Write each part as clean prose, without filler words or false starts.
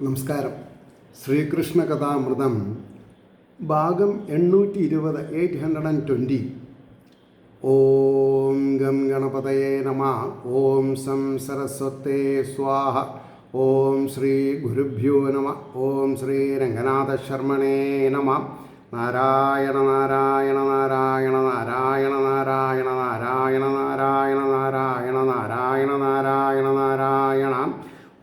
നമസ്കാരം. ശ്രീകൃഷ്ണ കഥാമൃതം ഭാഗം 820 820. ഓം ഗം ഗണപതയേ നമഃ. ഓം സം സരസ്വതേ സ്വാഹ. ഓം ശ്രീ ഗുരുഭ്യോ നമഃ. ഓം ശ്രീ രംഗനാഥ ശർമ്മണേ നമഃ. നാരായണ നാരായണ നാരായണ നാരായണ നാരായണ നാരായണ നാരായണ നാരായണ നാരായണ നാരായണ നാരായണ.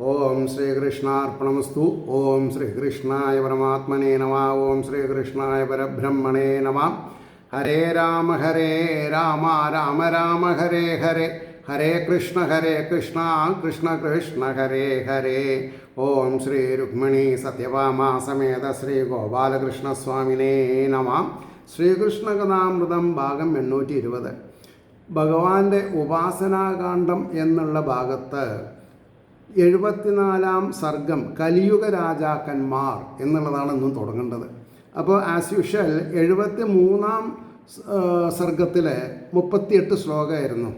ഓം ശ്രീകൃഷ്ണാർപ്പണമസ്തു. ഓം ശ്രീകൃഷ്ണായ പരമാത്മനേ നമഃ. ഓം ശ്രീകൃഷ്ണായ പരബ്രഹ്മണേ നമഃ. ഹരേ രാമ രാമ രാമ ഹരേ ഹരേ, ഹരേ കൃഷ്ണ കൃഷ്ണ കൃഷ്ണ ഹരേ ഹരേ. ഓം ശ്രീ രുക്മിണി സത്യഭാമ സമേത ശ്രീ ഗോപാലകൃഷ്ണസ്വാമിനേ നമഃ. ശ്രീകൃഷ്ണ കഥാമൃതം ഭാഗം 820. ഭഗവാന്റെ ഉപാസനാകാന്ഡം എന്നുള്ള ഭാഗത്ത് 74-ാം സർഗം കലിയുഗ രാജാക്കന്മാർ എന്നുള്ളതാണ് ഇന്നും തുടങ്ങേണ്ടത്. അപ്പോൾ ആസ് യൂഷ്വൽ 73-ാം സർഗത്തിലെ 38 ശ്ലോകമായിരുന്നു.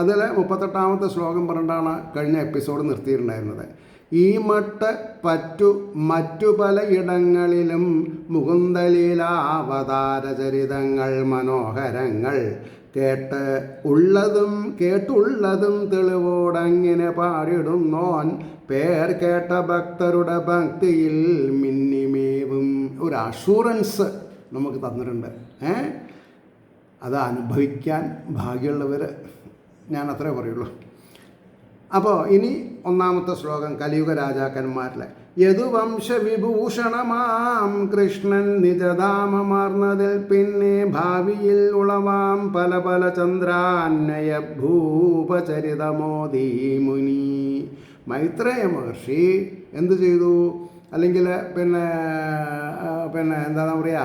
അതിൽ 38-ാമത്തെ ശ്ലോകം പറഞ്ഞിട്ടാണ് കഴിഞ്ഞ എപ്പിസോഡ് നിർത്തിയിട്ടുണ്ടായിരുന്നത്. ഈ മട്ട് പറ്റു മറ്റു പലയിടങ്ങളിലും മുകുന്ദലീലാവതാരചരിതങ്ങൾ മനോഹരങ്ങൾ കേട്ടുള്ളതും തെളിവോടങ്ങനെ പാടിടുന്നോൻ പേർ കേട്ട ഭക്തരുടെ ഭക്തിയിൽ മിന്നിമേവും ഒരു അഷൂറൻസ് നമുക്ക് തന്നിട്ടുണ്ട്. അത് അനുഭവിക്കാൻ ഭാഗ്യമുള്ളവർ, ഞാൻ അത്രേ പറയുള്ളൂ. അപ്പോൾ ഇനി 1-ാമത്തെ ശ്ലോകം കലിയുഗ രാജാക്കന്മാരിലെ യദുവംശവിഭൂഷണമാം കൃഷ്ണൻ നിജധാമമാർന്നതിൽ പിന്നെ ഭാവിയിൽ ഉളവാം പല പല ചന്ദ്രാന്വയ ഭൂപചരിതമോദീ മുനി. മൈത്രേയ മഹർഷി എന്തു ചെയ്തു? അല്ലെങ്കിൽ പിന്നെ എന്താണ് പറയുക,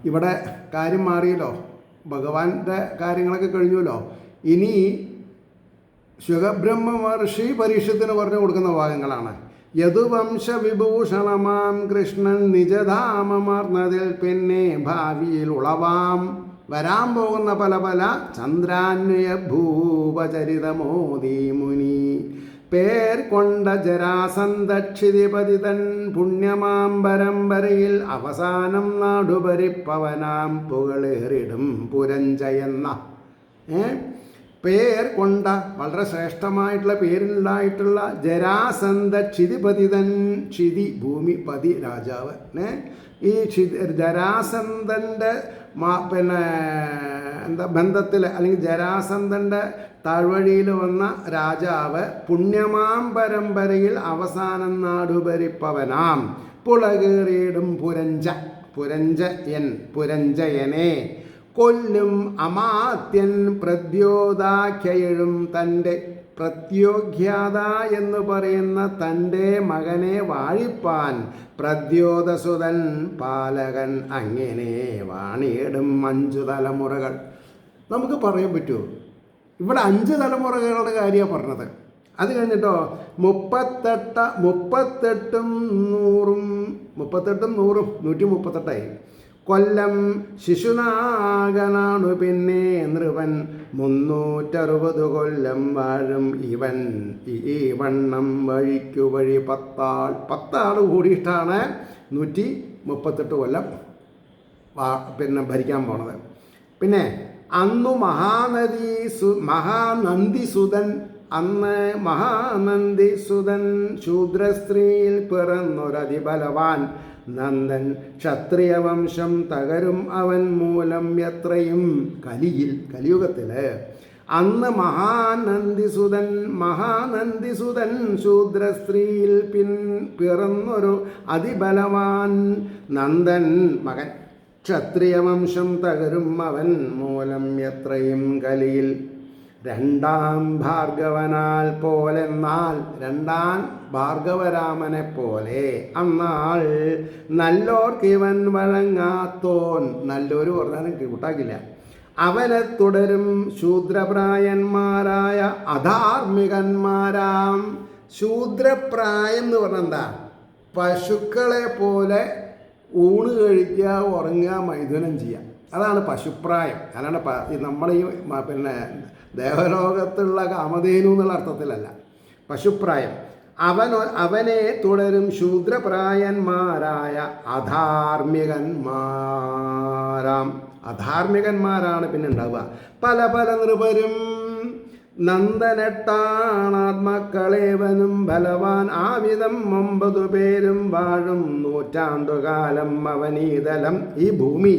ഇവിടെ കാര്യം മാറിയല്ലോ, ഭഗവാന്റെ കാര്യങ്ങളൊക്കെ കഴിഞ്ഞല്ലോ. ഇനി ശുഖബ്രഹ്മ മഹർഷി പരീക്ഷത്തിന് പറഞ്ഞു കൊടുക്കുന്ന ഭാഗങ്ങളാണ്. യദുവംശവിഭൂഷണമാം കൃഷ്ണൻ നിജധാമമാർന്നതിൽ പിന്നെ ഭാവിയിൽ ഉളവാം വരാൻ പോകുന്ന പല പല ചന്ദ്രാന്വയ ഭൂപചരിതമോദീ മുനി. പേർ കൊണ്ട ജരാസന്ധക്ഷിതിപതിതൻ പുണ്യമാം പരമ്പരയിൽ അവസാനം നാടുഭരിപ്പവനാം പുകളേറിടും പുരഞ്ചയെന്ന പേർ കൊണ്ട വളരെ ശ്രേഷ്ഠമായിട്ടുള്ള പേരിലുണ്ടായിട്ടുള്ള ജരാസന്ധ ക്ഷിതിപതിതൻ, ക്ഷിതി ഭൂമി, പതി രാജാവ്. ഈ ജരാസന്ധൻ്റെ ബന്ധത്തിൽ അല്ലെങ്കിൽ ജരാസന്ധൻ്റെ താഴ്വഴിയിൽ വന്ന രാജാവ് പുണ്യമാം പരമ്പരയിൽ അവസാനം നാടുഭരിപ്പവനാം പുളകേറിയിടും പുരഞ്ചയനെ കൊല്ലും അമാത്യൻ പ്രദ്യോതാഖ്യയും തൻ്റെ പ്രത്യോഖ്യാത എന്ന് പറയുന്ന തൻ്റെ മകനെ വാഴിപ്പാൻ പ്രദ്യോതസുതൻ പാലകൻ അങ്ങനെ വാണിയിടും 5 തലമുറകൾ. നമുക്ക് പറയാൻ പറ്റുമോ? ഇവിടെ 5 തലമുറകളുടെ കാര്യമാണ് പറഞ്ഞത്. അത് കഴിഞ്ഞിട്ടോ 38 138 കൊല്ലം ശിശുനാഗനാണു പിന്നെ നൃവൻ 360 കൊല്ലം വാഴും ഇവൻ ഈ വണ്ണം വഴിക്കു വഴി 10 ആൾ കൂടിയിട്ടാണ് 138 കൊല്ലം ഭരിക്കാൻ പോണത്. പിന്നെ അന്നു മഹാനന്ദിസുതൻ ശൂദ്രസ്ത്രീയിൽ പിറന്നൊരതിബലവാൻ നന്ദൻ ക്ഷത്രിയവംശം തകരും അവൻ മൂലം എത്രയും കലിയുഗത്തില് അന്ന് മഹാനന്ദിസുതൻ ശൂദ്രസ്ത്രീയിൽ പിറന്നൊരു അതിബലവാൻ നന്ദൻ മകൻ ക്ഷത്രിയവംശം തകരും അവൻ മൂലം എത്രയും കലിയിൽ. 2-ാം ഭാർഗവനാൽ പോലെന്നാൽ 2-ാം ഭാർഗവരാമനെ പോലെ അന്നാൾ നല്ലോർക്കിവൻ വഴങ്ങാത്തോൻ, നല്ലൊരു പറഞ്ഞാലും കൂട്ടാക്കില്ല, അവനെ തുടരും ശൂദ്രപ്രായന്മാരായ അധാർമികന്മാരാം. ശൂദ്രപ്രായം എന്ന് പറഞ്ഞാൽ എന്താ? പശുക്കളെ പോലെ ഊണ് കഴിക്കുക, ഉറങ്ങുക, മൈഥുനം ചെയ്യുക, അതാണ് പശുപ്രായം. അല്ലാണ്ട് നമ്മുടെ ഈ ദേവലോകത്തുള്ള കാമധേനു എന്നുള്ള അർത്ഥത്തിലല്ല. പശുപ്രായം അവനെ തുടരും ശൂദ്രപ്രായന്മാരായ അധാർമികന്മാരാണ് പിന്നെ ഉണ്ടാവുക. പല പല നൃപരും നന്ദനെട്ടാണാത്മക്കളേവനും ബലവാൻ ആവിധം 9 പേരും വാഴും നൂറ്റാണ്ടുകാലം അവനീതലം. ഈ ഭൂമി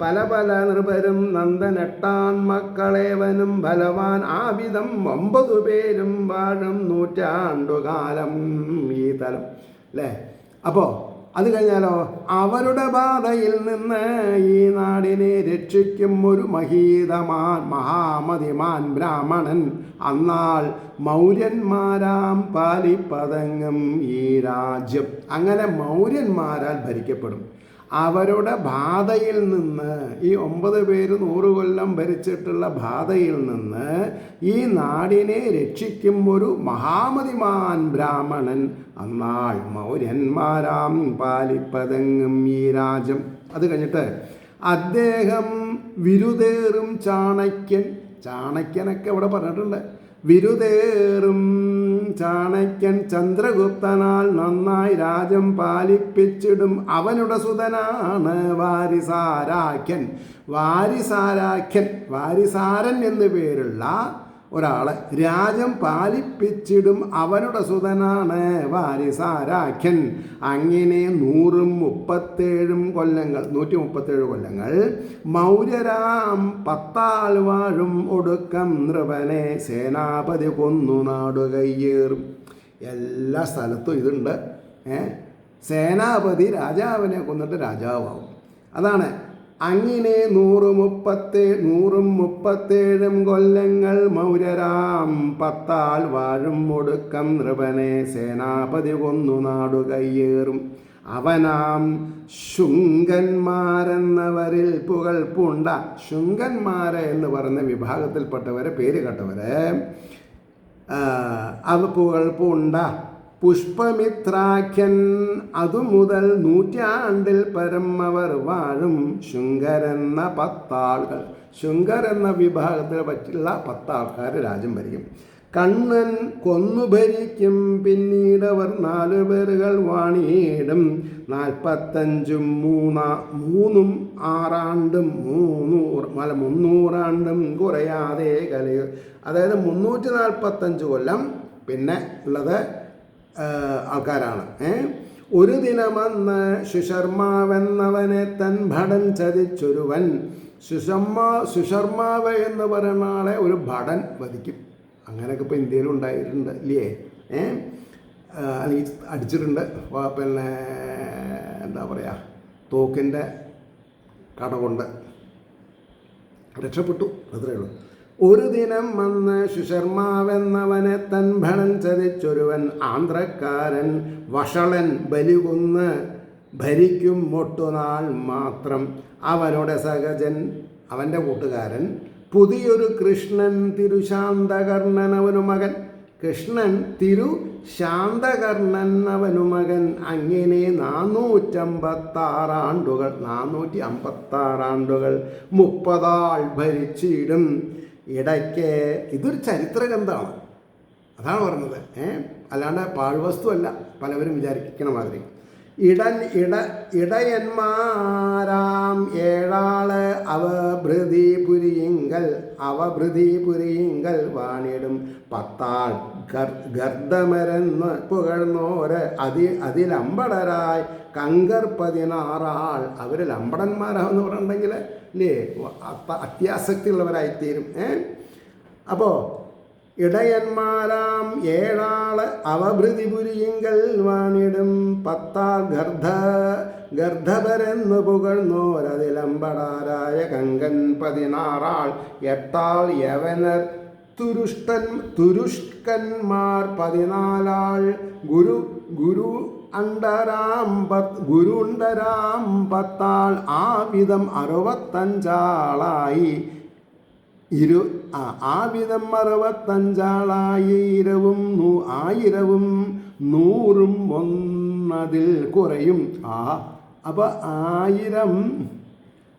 പല പല നൃപരും നന്ദനെട്ടാൺമക്കളേവനും ബലവാൻ ആവിധം 9 പേരും വാഴും നൂറ്റാണ്ടുകാലം ഈ തലം അല്ലേ. അപ്പോൾ അത് കഴിഞ്ഞാലോ, അവരുടെ ബാധയിൽ നിന്ന് ഈ നാടിനെ രക്ഷിക്കും ഒരു മഹാമതിമാൻ ബ്രാഹ്മണൻ. അന്നാൾ മൗര്യന്മാരാം പാലിപ്പതങ്ങും ഈ രാജ്യം. അങ്ങനെ മൗര്യന്മാരാൽ ഭരിക്കപ്പെടും. അവരുടെ ബാധയിൽ നിന്ന്, ഈ 9 പേര് 100 കൊല്ലം ഭരിച്ചിട്ടുള്ള ബാധയിൽ നിന്ന് ഈ നാടിനെ രക്ഷിക്കും ഒരു മഹാമതിമാൻ ബ്രാഹ്മണൻ. അന്നാൾ മൗര്യന്മാരാം പാലിപ്പതങ്ങും ഈ രാജ്യം. അത് കഴിഞ്ഞിട്ട് അദ്ദേഹം വിരുദേറും ചാണക്യനൊക്കെ ഇവിടെ പറഞ്ഞിട്ടുണ്ട്. വിരുദേറും ചാണക്യൻ ചന്ദ്രഗുപ്തനാൽ നന്നായി രാജ്യം പാലിപ്പിച്ചിടും. അവനുടെ സുതനാണ് വാരിസാരൻ എന്നു പേരുള്ള ഒരാള് രാജ്യം പാലിപ്പിച്ചിടും. അവനുടെ സുതനാണ് വാരിസാരാഖ്യൻ. അങ്ങനെ 137 കൊല്ലങ്ങൾ 137 കൊല്ലങ്ങൾ മൗര്യരാം 10 ആൾ വാഴും ഒടുക്കം നൃപനെ സേനാപതി കൊന്നു നാടു കയ്യേറും. എല്ലാ സ്ഥലത്തും ഇതുണ്ട്. സേനാപതി രാജാവിനെ കൊന്നിട്ട് രാജാവാകും. അതാണ് അങ്ങനെ 137 കൊല്ലങ്ങൾ മൗര്യരാം 10 ആൾ വാഴും ഒടുക്കം നൃപനെ സേനാപതി കൊന്നു നാടു കയ്യേറും. അവനാം ശുങ്കന്മാരെന്നവരിൽ പുകൾ പൂണ്ട. ശുങ്കന്മാരെ എന്ന് പറയുന്ന വിഭാഗത്തിൽപ്പെട്ടവരെ, പേര് കേട്ടവരെ, അവ പുകൾ പൂണ്ട പുഷ്പമിത്രാഖ്യൻ. അതുമുതൽ 100 ആണ്ടിൽ പരം അവർ വാഴും ശുങ്കരെന്ന 10 ആളുകൾ. ശുങ്കർ എന്ന വിഭാഗത്തിൽ പറ്റുള്ള 10 ആൾക്കാർ രാജ്യം ഭരിക്കും. കണ്ണൻ കൊന്നു ഭരിക്കും. പിന്നീടവർ 4 പേരുകൾ വാണിയിടും. 45ഉം 3ഉം 6 ആണ്ടും 300 ആണ്ടും കുറയാതെ കലയും. അതായത് 345 കൊല്ലം പിന്നെ ഉള്ളത് ആൾക്കാരാണ്. ഒരു ദിനമെന്ന് സുശർമാവെന്നവനെ തൻ ഭടൻ ചതിച്ചൊരുവൻ. സുശർമാവ് എന്ന് പറയുന്ന ആളെ ഒരു ഭടൻ വധിക്കും. അങ്ങനെയൊക്കെ ഇപ്പോൾ ഇന്ത്യയിൽ ഉണ്ടായിട്ടുണ്ട് ഇല്ലേ? അല്ലെങ്കിൽ അടിച്ചിട്ടുണ്ട്. പിന്നെ എന്താ പറയുക, തോക്കിൻ്റെ കട കൊണ്ട് രക്ഷപ്പെട്ടു. അത്രയേ ഉള്ളൂ. ഒരു ദിനം വന്ന് സുശർമാവെന്നവനെ തൻ ഭടൻ ചതിച്ചൊരുവൻ. ആന്ധ്രക്കാരൻ വഷളൻ ബലികുന്ന് ഭരിക്കും ഒട്ടുനാൾ മാത്രം. അവനുടെ സഹജൻ, അവൻ്റെ കൂട്ടുകാരൻ പുതിയൊരു കൃഷ്ണൻ തിരുശാന്തകർണൻ അവനു മകൻ. കൃഷ്ണൻ തിരുശാന്തകർണൻ അവനു മകൻ. അങ്ങനെ 456 ആണ്ടുകൾ 30 ആൾ ഭരിച്ചിടും. ഇടയ്ക്ക് ഇതൊരു ചരിത്രഗ്രന്ഥമാണ്, അതാണ് പറഞ്ഞത്. അല്ലാണ്ട് പാഴ്വസ്തുവല്ല പലവരും വിചാരിക്കണ മാതിരി. ഇടയന്മാരാം 7 ആള് അവഭൃതിപുരിയിങ്കൽ വാണിടും. 10 ആൾ ഗർദ്ധമരെന്ന് പുകഴ്ന്നോര് അതിലമ്പടരായി കങ്കർ 16 ആൾ. അവർ ലമ്പടന്മാരാന്ന് പറഞ്ഞിട്ടുണ്ടെങ്കിൽ അല്ലേ അത്യാസക്തി ഉള്ളവരായിത്തീരും. അപ്പോൾ ഇടയന്മാരാം 7 ആള് അവഭൃതിപുരിയിങ്കൽ വാണിടും. 10 ആൾ ഗർദ്ധപരെന്നു പുകഴ്ന്നോരതിലമ്പടാരായ കങ്കൻ 16 ആൾ. 8 ആൾ യവനർ തുരുഷ്കന്മാർ 14 ആൾ. ഗുരുണ്ടരാം 10 ആൾ. ആ വിധം 65 ആളായി. ആ വിധം 65 ആളായി. 1000ഉം 100ഉം ഒന്നതിൽ കുറയും. അപ്പോൾ 1000ഉം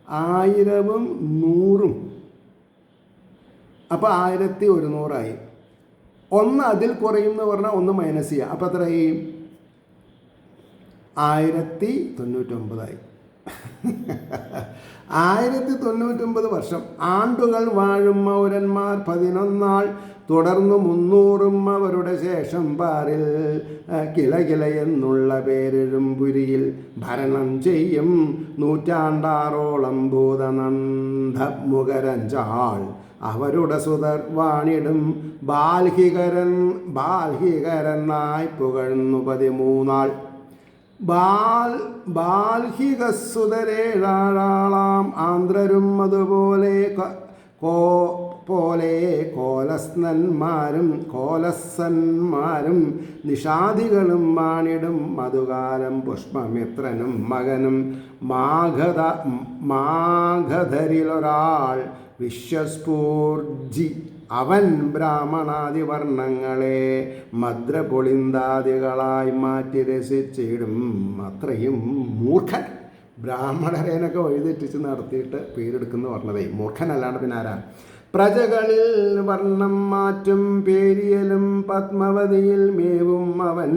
100ഉം അപ്പോൾ 1100 ആയി. ഒന്ന് അതിൽ കുറയും എന്ന് പറഞ്ഞാൽ ഒന്ന് മൈനസ് ചെയ്യുക. അപ്പോൾ എത്രയായി? 1099 1099 വർഷം ആണ്ടുകൾ വാഴും മൗരന്മാർ 11 തുടർന്നു 300 അവരുടെ ശേഷം പാരിൽ കില എന്നുള്ള പേരിഴും പുരിയിൽ ഭരണം ചെയ്യും 100 ഭൂതനന്ദ മുഖരഞ്ചാൾ അവരുടെ സുതർ വാണിടും ബാൽഹികരനായി പുകഴ്ന്നു 13 ബാൽഹികസുതരേഴാളാം ആന്ധ്രരും അതുപോലെ കോലസ്സന്മാരും നിഷാദികളും വാണിടും മധുകാലം പുഷ്പമിത്രനും മകനും മാഘധരിലൊരാൾ വിശ്വസ്ഫൂർജി അവൻ ബ്രാഹ്മണാദിവർണ്ണങ്ങളെ മദ്രപൊളിന്താദികളായി മാറ്റി രസിച്ചിടും അത്രയും മൂർഖൻ. ബ്രാഹ്മണരേനൊക്കെ വഴിതെറ്റിച്ച് നടത്തിയിട്ട് പേരെടുക്കുന്നു പറഞ്ഞതേ മൂർഖനല്ലാണ്ട് പിന്നെ ആരാ? പ്രജകളിൽ വർണ്ണം മാറ്റും പേരിയലും പത്മവതിയിൽ മേവും അവൻ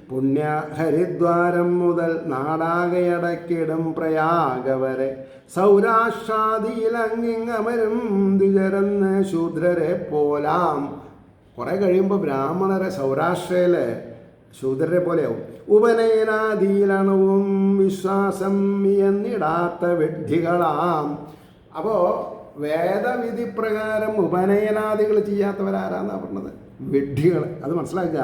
പുണ്യഹരിദ്വാരം മുതൽ നാടാകയടക്കിടും പ്രയാഗ വരെ സൗരാഷ്ട്രാദിയിലങ്ങിങ്ങമരും ദ്വിജരെന്ന് ശൂദ്രരെ പോലാം. കുറെ കഴിയുമ്പോൾ ബ്രാഹ്മണരെ സൗരാഷ്ട്രയിലെ ശൂദ്രരെ പോലെയാവും. ഉപനയനാദിയിലണവും വിശ്വാസം എന്നിടാത്ത വിഡ്ഢികളാം. അപ്പോൾ വേദവിധി പ്രകാരം ഉപനയനാദികൾ ചെയ്യാത്തവരാരാന്നാണ് പറഞ്ഞത്? വിഡ്ഢികൾ. അത് മനസ്സിലാക്കുക.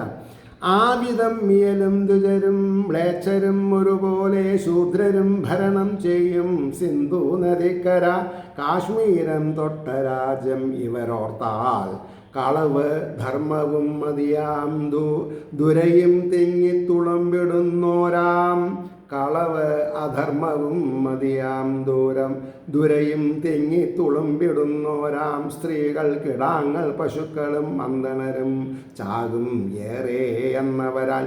ആവിധം മിയലും ദ്വിജരും മ്ലേച്ഛരും ഒരുപോലെ ശൂദ്രരും ഭരണം ചെയ്യും സിന്ധു നദിക്കര കാശ്മീരം തൊട്ട രാജ്യം ഇവരോർത്താൽ കളവ് ധർമ്മവും മതിയാം ദുരയും തിങ്ങിത്തുളമ്പിടുന്നോരാം കളവ് അധർമ്മവും മതിയാം ദുരയും തെങ്ങി തുളുമ്പിടുന്നോരാം സ്ത്രീകൾ കിടാങ്ങൾ പശുക്കളും അന്തണരും ചാകും ഏറെ എന്നവരാൽ.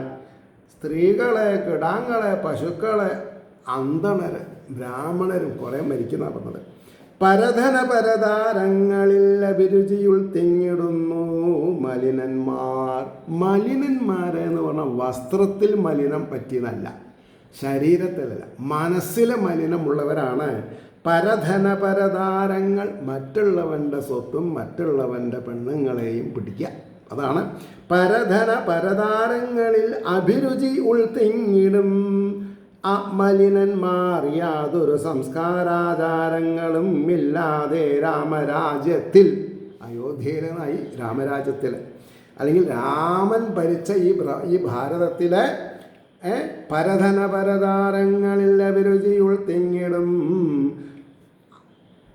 സ്ത്രീകളെ കിടാങ്ങളെ പശുക്കളെ അന്തണര് ബ്രാഹ്മണരും കുറേ മരിക്കുന്ന പറഞ്ഞത്. പരധന പരതാരങ്ങളിൽ അഭിരുചിയുൾ തിങ്ങിടുന്നു മലിനന്മാരെന്ന് പറഞ്ഞാൽ വസ്ത്രത്തിൽ മലിനം പറ്റിയതല്ല, ശരീരത്തിലല്ല, മനസ്സിലെ മലിനമുള്ളവരാണ് പരധന പരതാരങ്ങൾ. മറ്റുള്ളവൻ്റെ സ്വത്തും മറ്റുള്ളവൻ്റെ പെണ്ണുങ്ങളെയും പിടിക്കുക. അതാണ് പരധന പരതാരങ്ങളിൽ അഭിരുചി ഉൾത്തിങ്ങിടും അമലിനന്മാർ. യാതൊരു സംസ്കാരാചാരങ്ങളും ഇല്ലാതെ രാമരാജ്യത്തിൽ, അയോധ്യയിലായി രാമരാജ്യത്തിൽ, അല്ലെങ്കിൽ രാമൻ ഭരിച്ച ഈ ഭാരതത്തിലെ പരധന പരതാരങ്ങളിൽ അഭിരുചി ഉൾത്തിങ്ങിടും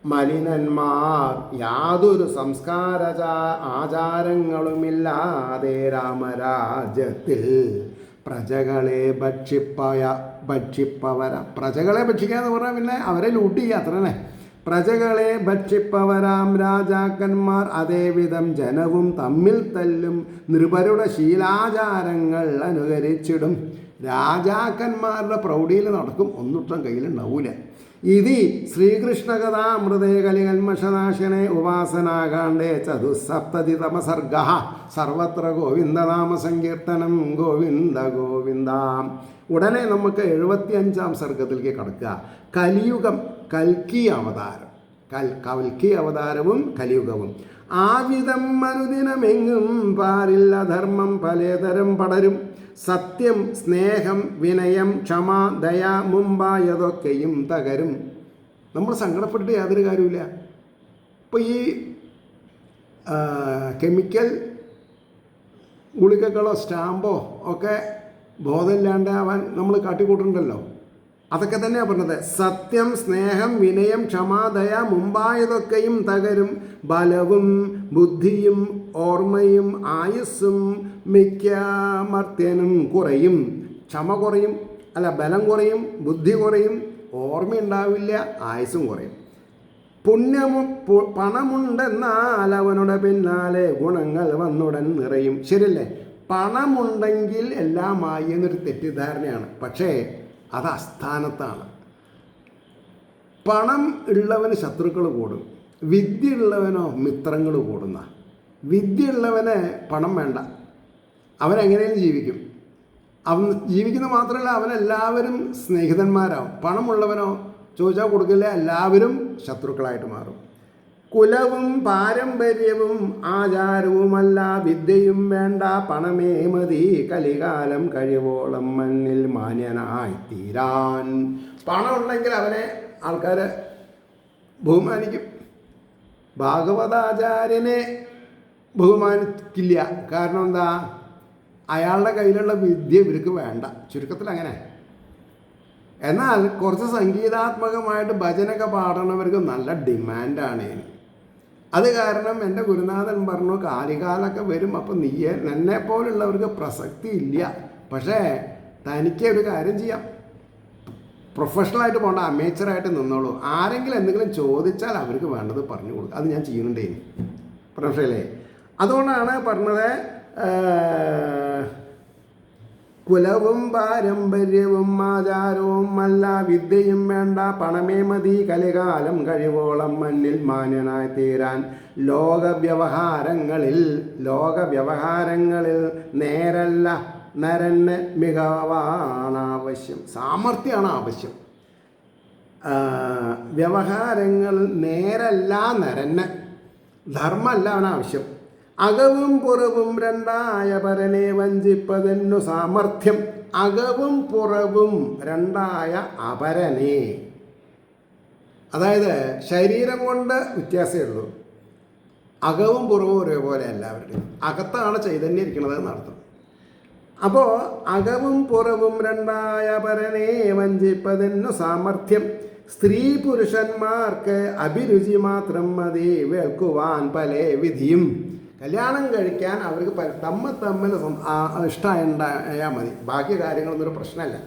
മലിനന്മാർ. യാതൊരു സംസ്കാര ആചാരങ്ങളുമില്ലാതെ രാമരാജ്യത്തിൽ പ്രജകളെ ഭക്ഷിപ്പവരാ. പ്രജകളെ ഭക്ഷിക്കുക എന്ന് പറഞ്ഞാൽ പിന്നെ അവരെ ലൂട്ട് ചെയ്യുക, അത്ര തന്നെ. പ്രജകളെ ഭക്ഷിപ്പവരാം രാജാക്കന്മാർ അതേവിധം ജനവും തമ്മിൽ തല്ലും നൃപരുടെ ശീലാചാരങ്ങൾ അനുകരിച്ചിടും. രാജാക്കന്മാരുടെ പ്രൗഢിയിൽ നടക്കും, ഒന്നുട്ടം കയ്യിലുണ്ടാവൂല. ഇതി ശ്രീകൃഷ്ണകഥാമൃതേ കലികൽമഷനാശനെ ഉപാസനാകാണ്ഡേ ചതുസപ്തതിതമസർഗ സർവത്ര ഗോവിന്ദനാമ സങ്കീർത്തനം ഗോവിന്ദ ഗോവിന്ദ. ഉടനെ നമുക്ക് 75-ാം സർഗത്തിലേക്ക് കടക്കുക. കലിയുഗം, കൽക്കി അവതാരം. കൽക്കി അവതാരവും കലിയുഗവും. ആവിധം അനുദിനമെങ്ങും പാരിൽ അധർമ്മം പലതരം പടരും. സത്യം, സ്നേഹം, വിനയം, ക്ഷമ, ദയ മുമ്പായതൊക്കെയും തകരും. നമ്മൾ സങ്കടപ്പെട്ടിട്ട് യാതൊരു കാര്യമില്ല. ഇപ്പോൾ ഈ കെമിക്കൽ ഗുളികകളോ സ്റ്റാമ്പോ ഒക്കെ ബോധമില്ലാണ്ടാവാൻ നമ്മൾ കാട്ടിക്കൂട്ടുന്നുണ്ടല്ലോ. അതൊക്കെ തന്നെയാണ് പറഞ്ഞത്. സത്യം, സ്നേഹം, വിനയം, ക്ഷമ, ദയ മുമ്പായതൊക്കെയും തകരും. ബലവും ബുദ്ധിയും ഓർമ്മയും ആയുസ്സും മിക്കമർത്യനും കുറയും. ക്ഷമ കുറയും, ബലം കുറയും, ബുദ്ധി കുറയും, ഓർമ്മയുണ്ടാവില്ല, ആയുസ്സും കുറയും. പണമുണ്ടെന്നാൽ അവനുടെ പിന്നാലെ ഗുണങ്ങൾ വന്നുടൻ നിറയും. ശരിയല്ലേ? പണമുണ്ടെങ്കിൽ എല്ലാമായി എന്നൊരു തെറ്റിദ്ധാരണയാണ്. പക്ഷേ അത് അസ്ഥാനത്താണ്. പണം ഉള്ളവന് ശത്രുക്കൾ കൂടും, വിദ്യ ഉള്ളവനോ മിത്രങ്ങൾ കൂടുന്ന. വിദ്യയുള്ളവന് പണം വേണ്ട, അവനെങ്ങനെയും ജീവിക്കും. അവൻ ജീവിക്കുന്നത് മാത്രമല്ല, അവനെല്ലാവരും സ്നേഹിതന്മാരാവും. പണമുള്ളവനോ ചോദിച്ചാൽ കൊടുക്കില്ല, എല്ലാവരും ശത്രുക്കളായിട്ട് മാറും. കുലവും പാരമ്പര്യവും ആചാരവുമല്ല, വിദ്യയും വേണ്ട, പണമേ മതി, കലികാലം കഴിവോളം മണ്ണിൽ മാന്യനായി തീരാൻ. പണമുണ്ടെങ്കിൽ അവനെ ആൾക്കാർ ബഹുമാനിക്കും. ഭാഗവതാചാര്യനെ ബഹുമാനിക്കില്ല. കാരണം എന്താ? അയാളുടെ കയ്യിലുള്ള വിദ്യ ഇവർക്ക് വേണ്ട. ചുരുക്കത്തിൽ അങ്ങനെ. എന്നാൽ കുറച്ച് സംഗീതാത്മകമായിട്ട് ഭജനൊക്കെ പാടണവർക്ക് നല്ല ഡിമാൻഡാണ്. അത് കാരണം എൻ്റെ ഗുരുനാഥൻ പറഞ്ഞു, കാലികാലൊക്കെ വരും, അപ്പം എന്നെ പോലുള്ളവർക്ക് പ്രസക്തി ഇല്ല. പക്ഷേ തനിക്ക് ഒരു കാര്യം ചെയ്യാം, പ്രൊഫഷണലായിട്ട് പോകണ്ട, അമേച്ചറായിട്ട് നിന്നോളൂ. ആരെങ്കിലും എന്തെങ്കിലും ചോദിച്ചാൽ അവർക്ക് വേണ്ടത് പറഞ്ഞു കൊടുക്കുക. അത് ഞാൻ ചെയ്യുന്നുണ്ടേ, പ്രൊഫഷണലേ. അതുകൊണ്ടാണ് പറഞ്ഞത്, കുലവും പാരമ്പര്യവും ആചാരവും അല്ല, വിദ്യയും വേണ്ട, പണമേ മതി, കലികാലം കഴിവോളം മണ്ണിൽ മാന്യനായി തീരാൻ. ലോകവ്യവഹാരങ്ങളിൽ നേരല്ല നരന് മികവാണ് ആവശ്യം, സാമർഥ്യമാണ് ആവശ്യം. വ്യവഹാരങ്ങൾ നേരല്ല നരന്, ധർമ്മമല്ല അവനാവശ്യം. അകവും പുറവും രണ്ടായ പരനെ വഞ്ചിപ്പതെന്നു സാമർഥ്യം. അകവും പുറവും രണ്ടായ അപരനെ, അതായത് ശരീരം കൊണ്ട് വ്യത്യാസമേ ഉള്ളൂ. അകവും പുറവും ഒരേപോലെ എല്ലാവരുടെയും. അകത്താണ് ചൈതന്യം ഇരിക്കുന്നത് എന്നർത്ഥം. അപ്പോൾ അകവും പുറവും രണ്ടായ പരനെ വഞ്ചിപ്പതെന്നു സാമർഥ്യം. സ്ത്രീ പുരുഷന്മാർക്ക് അഭിരുചി മാത്രം മതി, വേൾക്കുവാൻ പല വിധിയും. കല്യാണം കഴിക്കാൻ അവർക്ക് തമ്മിൽ ഇഷ്ടമുണ്ടായാൽ മതി, ബാക്കി കാര്യങ്ങളൊന്നും ഒരു പ്രശ്നമല്ല.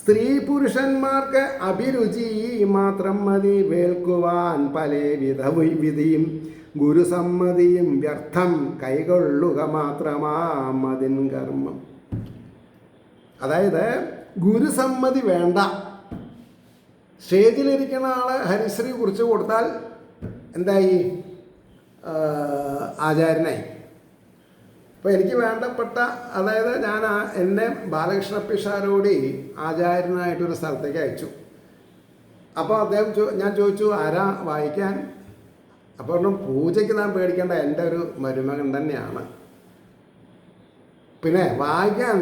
സ്ത്രീ പുരുഷന്മാർക്ക് അഭിരുചി മാത്രം മതി, വേൾക്കുവാൻ പല വിധിയും. ഗുരുസമ്മതിയും വ്യർത്ഥം, കൈകൊള്ളുക മാത്രമാം അതിൻ കർമ്മം. അതായത് ഗുരുസമ്മതി വേണ്ട. സ്റ്റേജിലിരിക്കുന്ന ആളെ ഹരിശ്രീ കുറിച്ച് കൊടുത്താൽ എന്തായി? ആചാര്യനായി. അപ്പോൾ എനിക്ക് വേണ്ടപ്പെട്ട, അതായത് ഞാൻ എന്നെ ബാലകൃഷ്ണ പിഷാരോടി ആചാര്യനായിട്ടൊരു സ്ഥലത്തേക്ക് അയച്ചു. അപ്പോൾ അദ്ദേഹം ഞാൻ ചോദിച്ചു, ആരാ വായിക്കാൻ? അപ്പോൾ പറഞ്ഞു, പൂജയ്ക്ക് നാം പേടിക്കേണ്ട, എൻ്റെ ഒരു മരുമകൻ തന്നെയാണ്. പിന്നെ വായിക്കാൻ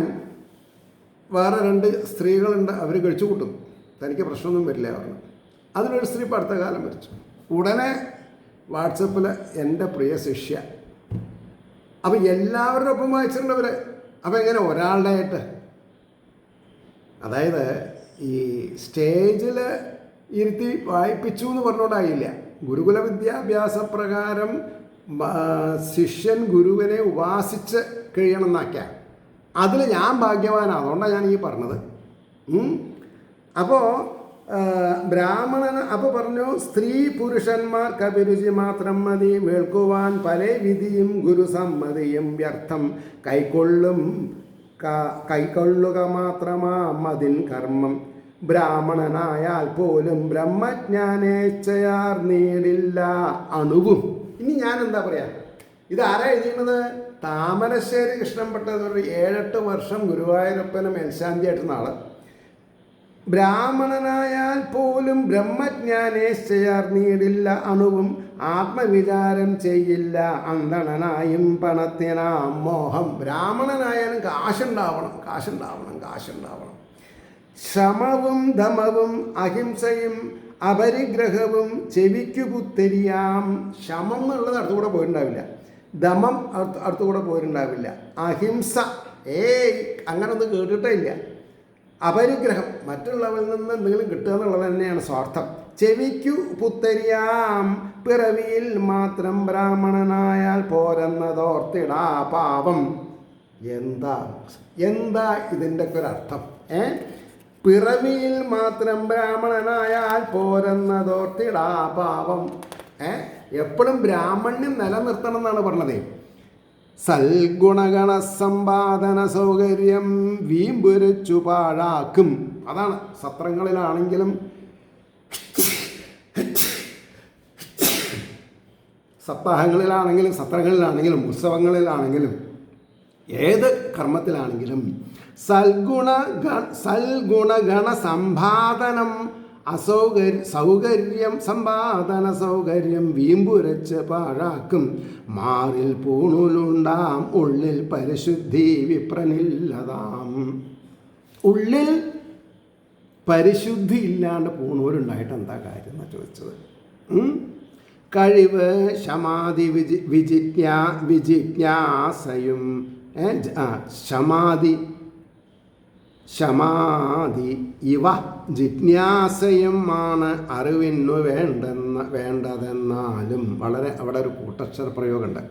വേറെ 2 സ്ത്രീകളുണ്ട്, അവർ കഴിച്ചു കൂട്ടും, തനിക്ക് പ്രശ്നമൊന്നും വരില്ല പറഞ്ഞു. അതിലൊരു സ്ത്രീ ഇപ്പോൾ അടുത്ത കാലം മരിച്ചു. ഉടനെ വാട്സപ്പിൽ എൻ്റെ പ്രിയ ശിഷ്യ. അപ്പം എല്ലാവരുടെ ഒപ്പം വായിച്ചിട്ടുണ്ടവർ. അപ്പം എങ്ങനെ ഒരാളുടെ ആയിട്ട്? അതായത് ഈ സ്റ്റേജിൽ ഇരുത്തി വായിപ്പിച്ചു എന്ന് പറഞ്ഞുകൊണ്ടായില്ല. ഗുരുകുല വിദ്യാഭ്യാസ പ്രകാരം ശിഷ്യൻ ഗുരുവിനെ ഉപാസിച്ച് കഴിയണം എന്നാക്കിയാൽ അതിൽ ഞാൻ ഭാഗ്യവാനാണ്. അതുകൊണ്ടാണ് ഞാൻ ഈ പറഞ്ഞത്. അപ്പോൾ ബ്രാഹ്മണന് അപ്പോൾ പറഞ്ഞു, സ്ത്രീ പുരുഷന്മാർക്ക് അഭിരുചി മാത്രം മതി, വേൾക്കുവാൻ പല വിധിയും. ഗുരുസമ്മതിയും വ്യർത്ഥം, കൈക്കൊള്ളുക മാത്രമാം അതിൻ കർമ്മം. ബ്രാഹ്മണനായാൽ പോലും ബ്രഹ്മജ്ഞാനേച്ഛയാർ നേടില്ല അണുവും. ഇനി ഞാൻ എന്താ പറയാ, ഇതാരാ എഴുതിയിരുന്നത്? താമരശ്ശേരി കൃഷ്ണൻപട്ടത്. 7-8 വർഷം ഗുരുവായൂരപ്പന് മേൽശാന്തിയായിട്ടുള്ള ആള്. ബ്രാഹ്മണനായാൽ പോലും ബ്രഹ്മജ്ഞാനേശ്ചയാർ നേടില്ല അണുവും. ആത്മവിചാരം ചെയ്യില്ല അന്തണനായും പണത്തിനാം മോഹം. ബ്രാഹ്മണനായാലും കാശുണ്ടാവണം. ശമവും ധമവും അഹിംസയും അപരിഗ്രഹവും ചെവിക്കു പുത്തരിയാം. ശമം എന്നുള്ളത് അടുത്തുകൂടെ പോയിട്ടുണ്ടാവില്ല, ദമം അടുത്തുകൂടെ പോയിട്ടുണ്ടാവില്ല, അഹിംസ അങ്ങനൊന്നും കേട്ടിട്ടേ ഇല്ല. അപരിഗ്രഹം, മറ്റുള്ളവരിൽ നിന്ന് എന്തെങ്കിലും കിട്ടുക എന്നുള്ളത് തന്നെയാണ് സ്വാർത്ഥം. ചെവിക്കു പുത്തരിയാം, പിറവിയിൽ മാത്രം ബ്രാഹ്മണനായാൽ പോരെന്നതോർത്തിടാ പാപം. എന്താ ഇതിൻ്റെ ഒക്കെ ഒരർത്ഥം? പിറവിയിൽ മാത്രം ബ്രാഹ്മണനായാൽ പോരെന്നതോർത്തിടാ പാപം. എപ്പോഴും ബ്രാഹ്മണ്യം നിലനിർത്തണം എന്നാണ് പറഞ്ഞത്. സൽഗുണഗണ സമ്പാദന സൗകര്യം വീമ്പുരച്ചു പാഴാക്കും. അതാണ് സത്രങ്ങളിലാണെങ്കിലും സപ്താഹങ്ങളിലാണെങ്കിലും സത്രങ്ങളിലാണെങ്കിലും ഉത്സവങ്ങളിലാണെങ്കിലും ഏത് കർമ്മത്തിലാണെങ്കിലും സൽഗുണഗണ സമ്പാദനം സൗകര്യം സമ്പാദന സൗകര്യം വീമ്പുരച്ച് പാഴാക്കും മാറിൽ പൂണൂലുണ്ടാം ഉള്ളിൽ പരിശുദ്ധി വിപ്രനില്ലതാം. ഉള്ളിൽ പരിശുദ്ധി ഇല്ലാണ്ട് പൂണൂലുണ്ടായിട്ട് എന്താ കാര്യം എന്നാണ് ചോദിച്ചത്. കഴിവ് ശമാധി വിജിജ്ഞാസയും ശമാധി ഇവ ജിജ്ഞാസയുമാണ് അറിവിനു വേണ്ടതെന്നാലും അവിടെ ഒരു കൂട്ടക്ഷര പ്രയോഗമുണ്ട്.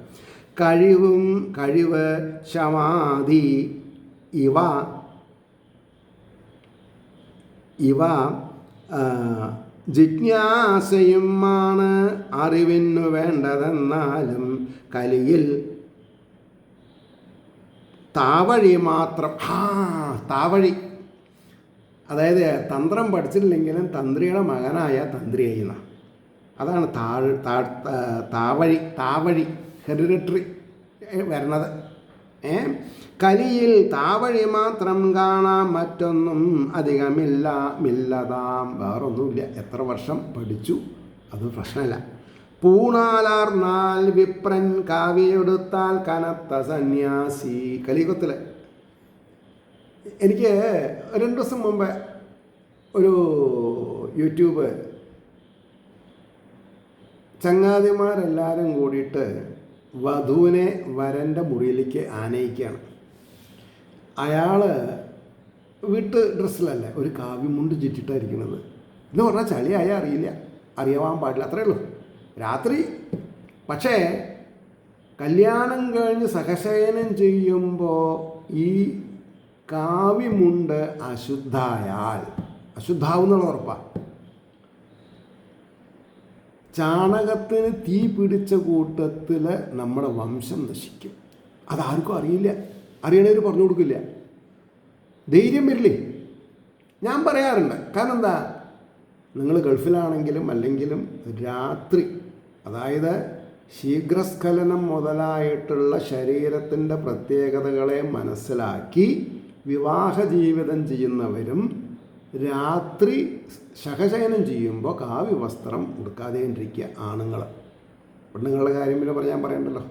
കഴിവ് ശമാധി ഇവ ജിജ്ഞാസയുമാണ് അറിവിനു വേണ്ടതെന്നാലും കലിയിൽ താവഴി മാത്രം. താവഴി അതായത് തന്ത്രം പഠിച്ചിട്ടില്ലെങ്കിലും തന്ത്രിയുടെ മകനായ തന്ത്രി ചെയ്യുന്ന അതാണ് താവഴി ഹെറിഡിറ്ററി വരണത്. കലിയിൽ താവഴി മാത്രം കാണാം, മറ്റൊന്നും അധികമില്ലതാം. വേറൊന്നുമില്ല. എത്ര വർഷം പഠിച്ചു അത് പ്രശ്നമല്ല. പൂണാലാർന്നാൽ വിപ്രൻ കാവ്യെടുത്താൽ കനത്ത സന്യാസി. കലിയുഗത്തിൽ എനിക്ക് 2 ദിവസം മുമ്പ് ഒരു യൂട്യൂബ് ചങ്ങാതിമാരെല്ലാവരും കൂടിയിട്ട് വധുവിനെ വരൻ്റെ മുറിയിലേക്ക് ആനയിക്കുകയാണ്. അയാൾ വീട്ട് ഡ്രസ്സിലല്ലേ, ഒരു കാവ്യമുണ്ട് ചുറ്റിട്ടായിരിക്കുന്നത്. എന്ന് പറഞ്ഞാൽ ചളിയായ അറിയാൻ പാടില്ല, അത്രയേ ഉള്ളൂ. രാത്രി പക്ഷേ കല്യാണം കഴിഞ്ഞ് സഹശയനം ചെയ്യുമ്പോൾ ഈ കാവ്യമുണ്ട് അശുദ്ധാവുന്നുള്ള ഉറപ്പാണ്. ചാണകത്തിന് തീ പിടിച്ച കൂട്ടത്തിൽ നമ്മുടെ വംശം നശിക്കും. അതാർക്കും അറിയില്ല, അറിയണവർ പറഞ്ഞു കൊടുക്കില്ല. ധൈര്യം വരില്ലേ? ഞാൻ പറയാറുണ്ട്. കാരണം എന്താ, നിങ്ങൾ ഗൾഫിലാണെങ്കിലും അല്ലെങ്കിലും രാത്രി, അതായത് ശീഘ്രസ്ഖലനം മുതലായിട്ടുള്ള ശരീരത്തിൻ്റെ പ്രത്യേകതകളെ മനസ്സിലാക്കി വിവാഹ ജീവിതം ചെയ്യുന്നവരും രാത്രി ശഹശയനം ചെയ്യുമ്പോൾ കാവ്യവസ്ത്രം ഉടുക്കാതെയിരിക്കുക ആണുങ്ങൾ. പെണ്ണുങ്ങളുടെ കാര്യം പിന്നെ ഞാൻ പറയണ്ടല്ലോ.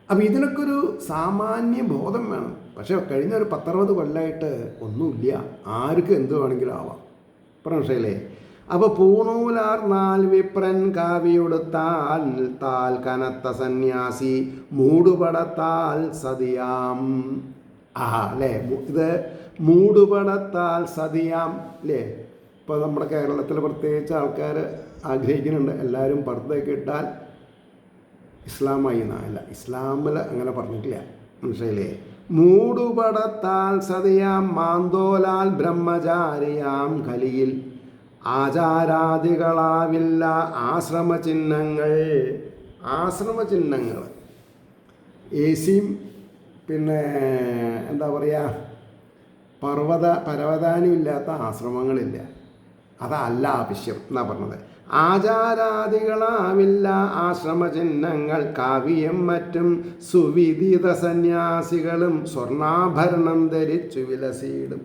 അപ്പോൾ ഇതിനൊക്കെ ഒരു സാമാന്യ ബോധം വേണം. പക്ഷേ കഴിഞ്ഞ ഒരു 10-60 കൊല്ലമായിട്ട് ഒന്നുമില്ല. ആർക്കും എന്ത് വേണമെങ്കിലും ആവാം. പ്രശ്നമില്ലേ? അപ്പോൾ പൂണൂലാർന്നാൽ വിപ്രൻ കാവ്യെടുത്താൽ കനത്ത സന്യാസി മൂടുപടത്താൽ സതിയാം. അല്ലേ, ഇത് മൂടുപടത്താൽ സതിയാം അല്ലേ. ഇപ്പോൾ നമ്മുടെ കേരളത്തിൽ പ്രത്യേകിച്ച് ആൾക്കാർ ആഗ്രഹിക്കുന്നുണ്ട് എല്ലാവരും പർദ്ദയൊക്കെ ഇട്ടാൽ ഇസ്ലാമായി എന്നല്ല. ഇസ്ലാമിൽ അങ്ങനെ പറഞ്ഞിട്ടില്ല, മനസ്സിലായില്ലേ. മൂടുപടത്താൽ സതിയാം മാന്തോലാൽ ബ്രഹ്മചാരിയാം കലിയിൽ ആചാരാദികളാവില്ല ആശ്രമചിഹ്നങ്ങൾ ഏസിയും പിന്നെ എന്താ പറയുക പരവതാനും ഇല്ലാത്ത ആശ്രമങ്ങളില്ല. അതല്ല ആവശ്യം എന്നാ പറഞ്ഞത്. ആചാരാദികളാവില്ല ആശ്രമചിഹ്നങ്ങൾ കാവ്യം മറ്റും സുവിദിത സന്യാസികളും സ്വർണ്ണാഭരണം ധരിച്ചു വിലസിയിടും.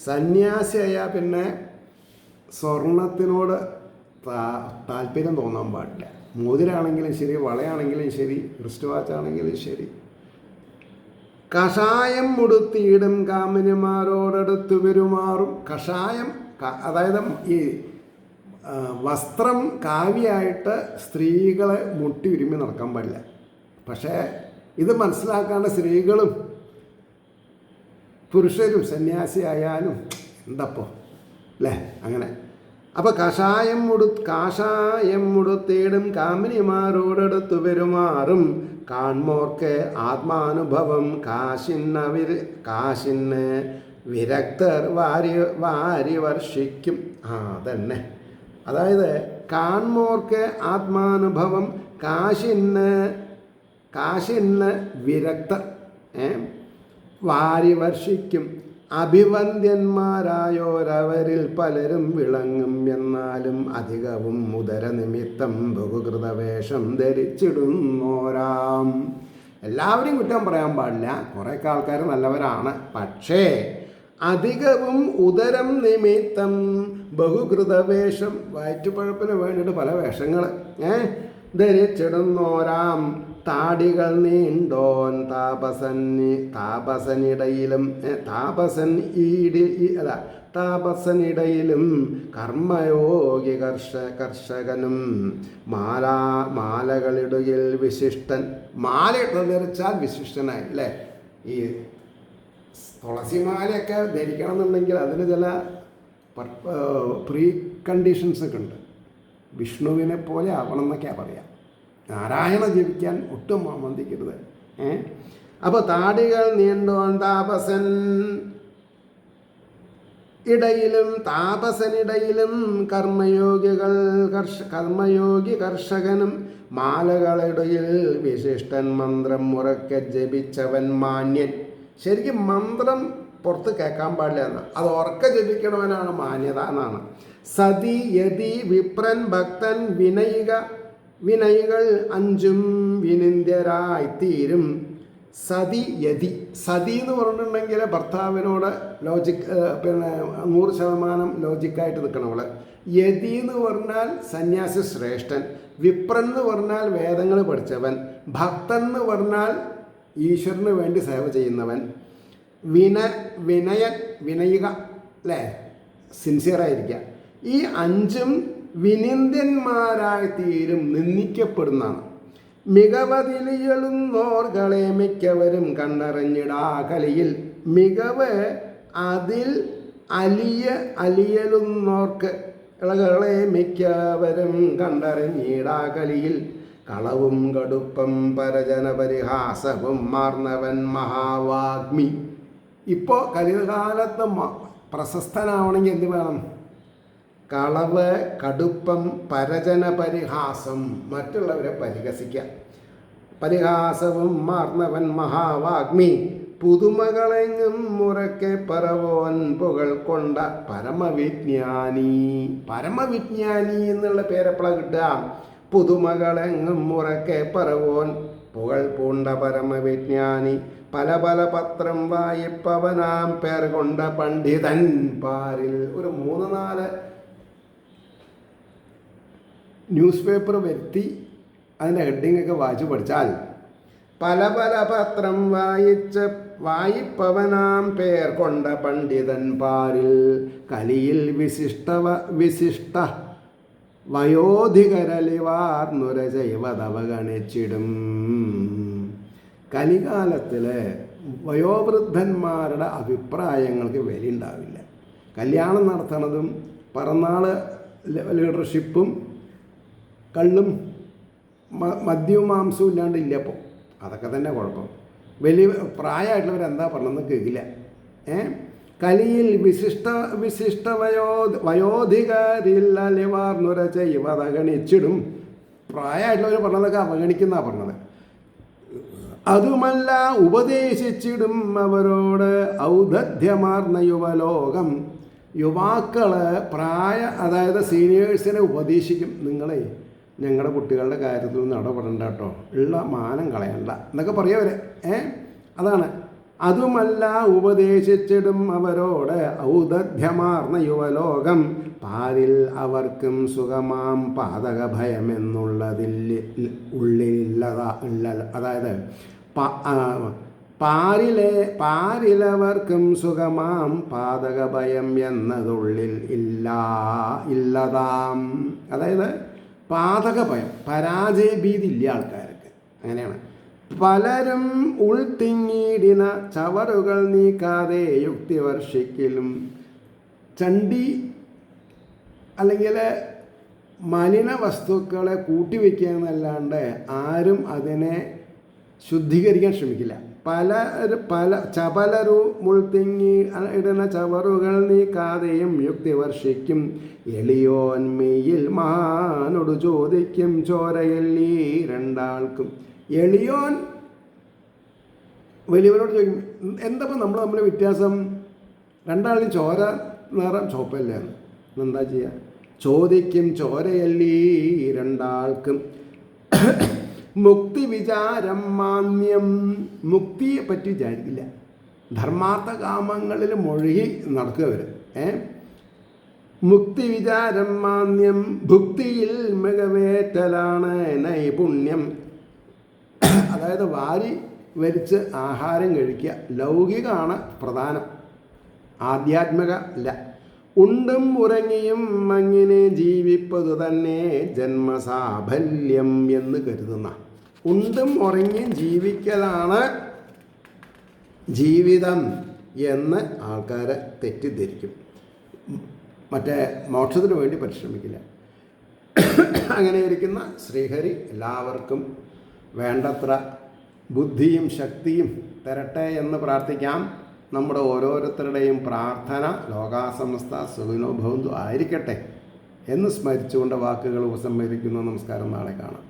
സന്യാസിയായ പിന്നെ സ്വർണത്തിനോട് താല്പര്യം തോന്നാൻ പാടില്ല. മോതിരാണെങ്കിലും ശരി, വളയാണെങ്കിലും ശരി, റിസ്റ്റ് വാച്ചാണെങ്കിലും ശരി. കഷായം ഉടുത്തിയിടും കാമിനിമാരോടടുത്ത് പെരുമാറും. കഷായം അതായത് ഈ വസ്ത്രം കാവ്യമായിട്ട് സ്ത്രീകളെ മുട്ടി ഉരുമി നടക്കാൻ പാടില്ല. പക്ഷേ ഇത് മനസ്സിലാക്കാണ്ട് സ്ത്രീകളും പുരുഷരും സന്യാസി ആയാലും എന്തപ്പോ അല്ലേ അങ്ങനെ. അപ്പോൾ കഷായം ഉടുത്തിയിടും കാമിനിമാരോടടുത്ത് പെരുമാറും കാൺമോർക്ക് ആത്മാനുഭവം കാശിന് വിരക്തർ വാരി വർഷിക്കും. അതന്നെ, അതായത് കാൺമോർക്ക് ആത്മാനുഭവം കാശിന് വിരക്തർ വാരി വർഷിക്കും. അഭിവന്ദ്യന്മാരായോരവരിൽ പലരും വിളങ്ങും. എന്നാലും അധികവും ഉദരനിമിത്തം ബഹുകൃതവേഷം ധരിച്ചിടുന്നോരാം. എല്ലാവരെയും കുറ്റം പറയാൻ പാടില്ല, കുറേയൊക്കെ ആൾക്കാർ നല്ലവരാണ്. പക്ഷേ അധികവും ഉദരം നിമിത്തം ബഹുകൃതവേഷം, വയറ്റുപഴപ്പിന് വേണ്ടിയിട്ട് പല വേഷങ്ങൾ ധരിച്ചിടുന്നോരാം. താടികൾ നീണ്ടോൻ താപസനിടയിലും കർമ്മയോഗി കർഷകനും. മാലകളിടുകിൽ വിശിഷ്ടൻ. മാലയിട്ട് ധരിച്ചാൽ വിശിഷ്ടനായി അല്ലേ. ഈ തുളസിമാലയൊക്കെ ധരിക്കണം എന്നുണ്ടെങ്കിൽ അതിന് ചില പ്രീ കണ്ടീഷൻസ് ഒക്കെ ഉണ്ട്. വിഷ്ണുവിനെ പോലെ ആവണം എന്നൊക്കെയാണ് പറയാം. നാരായണ ജപിക്കാൻ ഒട്ടും മന്ദിക്കരുത്. അപ്പോൾ താടികൾ നീണ്ടോൻ താപസനിടയിലും കർമ്മയോഗി കർഷകനും. മാലകളിടയിൽ വിശിഷ്ടൻ മന്ത്രം ഉറക്കെ ജപിച്ചവൻ മാന്യൻ. ശരിക്കും മന്ത്രം പുറത്ത് കേൾക്കാൻ പാടില്ല എന്ന്, അത് ഉറക്ക ജപിക്കണവനാണ് മാന്യത എന്നാണ്. സതി യതി വിപ്രൻ ഭക്തൻ വിനയികൾ അഞ്ചും വിനിന്ദ്യരായിത്തീരും. സതി എന്ന് പറഞ്ഞിട്ടുണ്ടെങ്കിൽ ഭർത്താവിനോട് ലോജിക് 100% ലോജിക്കായിട്ട് നിൽക്കണവള്. യതി എന്ന് പറഞ്ഞാൽ സന്യാസി ശ്രേഷ്ഠൻ. വിപ്രൻ എന്ന് പറഞ്ഞാൽ വേദങ്ങൾ പഠിച്ചവൻ. ഭക്തൻ എന്ന് പറഞ്ഞാൽ ഈശ്വരന് വേണ്ടി സേവ ചെയ്യുന്നവൻ. വിനയിക അല്ലേ, സിൻസിയറായിരിക്കുക. ഈ അഞ്ചും വിനിന്ദ്യന്മാരായി തീരും, നിന്ദിക്കപ്പെടുന്നതാണ്. മികവതിലിയലുന്നോർകളെ മിക്കവരും കണ്ടറിഞ്ഞിടാ കലിയിൽ. മികവ് അതിൽ അലിയലുന്നോർക്ക് കളെ മിക്കവരും കണ്ടറിഞ്ഞിടാ കലിയിൽ. കളവും കടുപ്പം പരജന പരിഹാസവും മാർന്നവൻ മഹാവാഗ്മി. ഇപ്പോൾ കലികാലത്ത് പ്രശസ്തനാവണമെങ്കിൽ എന്ത് വേണം? കളവ്, കടുപ്പം, പരജന പരിഹാസം, മറ്റുള്ളവരെ പരിഹസിക്കുക. പരിഹാസവും മാർന്നവൻ മഹാവാഗ്മി. പുതുമകളെങ്ങും മുറക്കെ പറവോൻ പുകൾ കൊണ്ട പരമവിജ്ഞാനി. പരമവിജ്ഞാനി എന്നുള്ള പേരെപ്പോഴാണ് കിട്ടുക? പുതുമകളെങ്ങും മുറക്കെ പറവോൻ പുകൾ പൂണ്ട പരമവിജ്ഞാനി. പല പല പത്രം വായിപ്പവനാം പേർ കൊണ്ട പണ്ഡിതൻ പാരിൽ. ഒരു 3-4 ന്യൂസ് പേപ്പർ വരുത്തി അതിൻ്റെ ഹെഡിങ്ങൊക്കെ വായിച്ച് പഠിച്ചാൽ പല പല പത്രം വായിപ്പവനാം പേർ കൊണ്ട പണ്ഡിതൻ പാരിൽ. കലിയിൽ വിശിഷ്ട വയോധികരലിവാർന്നുര ചെയ്വതവഗണിച്ചിടും. കലികാലത്തിൽ വയോവൃദ്ധന്മാരുടെ അഭിപ്രായങ്ങൾക്ക് വിലയുണ്ടാവില്ല. കല്യാണം നടത്തണതും പിറന്നാൾ ലീഡർഷിപ്പും കള്ളും മദ്യവും മാംസവും ഇല്ലാണ്ടില്ല. അപ്പോൾ അതൊക്കെ തന്നെ കുഴപ്പം. വലിയ പ്രായമായിട്ടുള്ളവരെന്താ പറഞ്ഞതെന്ന് കേൾക്കില്ല. കലിയിൽ വിശിഷ്ട വയോധികരില്ലലിവാർന്നുര ചെയ്വതഗണിച്ചിടും. പ്രായമായിട്ടുള്ളവർ പറഞ്ഞതൊക്കെ അവഗണിക്കുന്ന പറഞ്ഞത്. അതുമല്ല ഉപദേശിച്ചിടും അവരോട് ഔദധ്യമാർന്ന യുവലോകം. യുവാക്കള് അതായത് സീനിയേഴ്സിനെ ഉപദേശിക്കും. നിങ്ങളെ ഞങ്ങളുടെ കുട്ടികളുടെ കാര്യത്തിൽ ഇടപെടണ്ട കേട്ടോ, ഉള്ള മാനം കളയണ്ട എന്നൊക്കെ പറയവരെ. അതാണ്. അതുമല്ല ഉപദേശിച്ചിടും അവരോട് ഔദധ്യമാർന്ന യുവലോകം. പാരിൽ അവർക്കും സുഖമാം പാതക ഭയമെന്നുള്ളതിൽ അതായത് പാരിലവർക്കും സുഖമാം പാതക ഭയം എന്നതുള്ളിൽ ഇല്ലതാം. അതായത് പാതക ഭയം, പരാജയ ഭീതി ഇല്ല ആൾക്കാർക്ക്. അങ്ങനെയാണ്. പലരും ഉൾത്തിങ്ങിടിന ചവറുകൾ നീക്കാതെ യുക്തി വർഷിക്കലും. ചണ്ടി അല്ലെങ്കിൽ മലിന വസ്തുക്കളെ കൂട്ടിവെക്കുക എന്നല്ലാണ്ട് ആരും അതിനെ ശുദ്ധീകരിക്കാൻ ശ്രമിക്കില്ല. പലരും മുൾത്തിങ്ങി ഇടുന്ന ചവറുകൾ നീക്കാതെയും യുക്തി വർഷിക്കും. എളിയോൻമെയിൽ മഹാനോട് ചോദിക്കും ചോരയല്ലീ രണ്ടാൾക്കും. എളിയോൻ വലിയവരോട് ചോദിക്കും, എന്താ നമ്മൾ തമ്മിൽ വ്യത്യാസം? രണ്ടാളും ചോര നിറം ചുവപ്പല്ലാണ്. എന്താ ചെയ്യുക? ചോദിക്കും ചോരയല്ലീ രണ്ടാൾക്കും മുക്തി വിചാരം മാന്യം. മുക്തിയെ പറ്റി വിചാരിക്കില്ല. ധർമാർത്ഥ കാമങ്ങളിൽ മുഴുകി നടക്കുക അവർ. മുക്തി വിചാരം മാന്യം ഭുക്തിയിൽ മികവേറ്റലാണ് നൈപുണ്യം. അതായത് വാരി വലിച്ച് ആഹാരം കഴിക്കുക. ലൗകികമാണ് പ്രധാനം, ആധ്യാത്മിക ഇല്ല. ഉണ്ടും ഉറങ്ങിയും അങ്ങനെ ജീവിപ്പതു തന്നെ ജന്മസാഫല്യം എന്ന് കരുതുന്ന, ഉണ്ടും ഉറങ്ങിയും ജീവിക്കലാണ് ജീവിതം എന്ന് ആൾക്കാരെ തെറ്റിദ്ധരിക്കും. മറ്റേ മോക്ഷത്തിന് വേണ്ടി പരിശ്രമിക്കില്ല. അങ്ങനെ ഇരിക്കുന്ന ശ്രീഹരി എല്ലാവർക്കും വേണ്ടത്ര ബുദ്ധിയും ശക്തിയും തരട്ടെ എന്ന് പ്രാർത്ഥിക്കാം. നമ്മുടെ ഓരോരുത്തരുടെയും പ്രാർത്ഥന ലോകാസമസ്ത സുഖിനോ ഭവന്തു ആയിരിക്കട്ടെ എന്ന് സ്മരിച്ചുകൊണ്ട് വാക്കുകൾ ഉപസംഹരിക്കുന്നു. നമസ്കാരം. നാളെ കാണാം.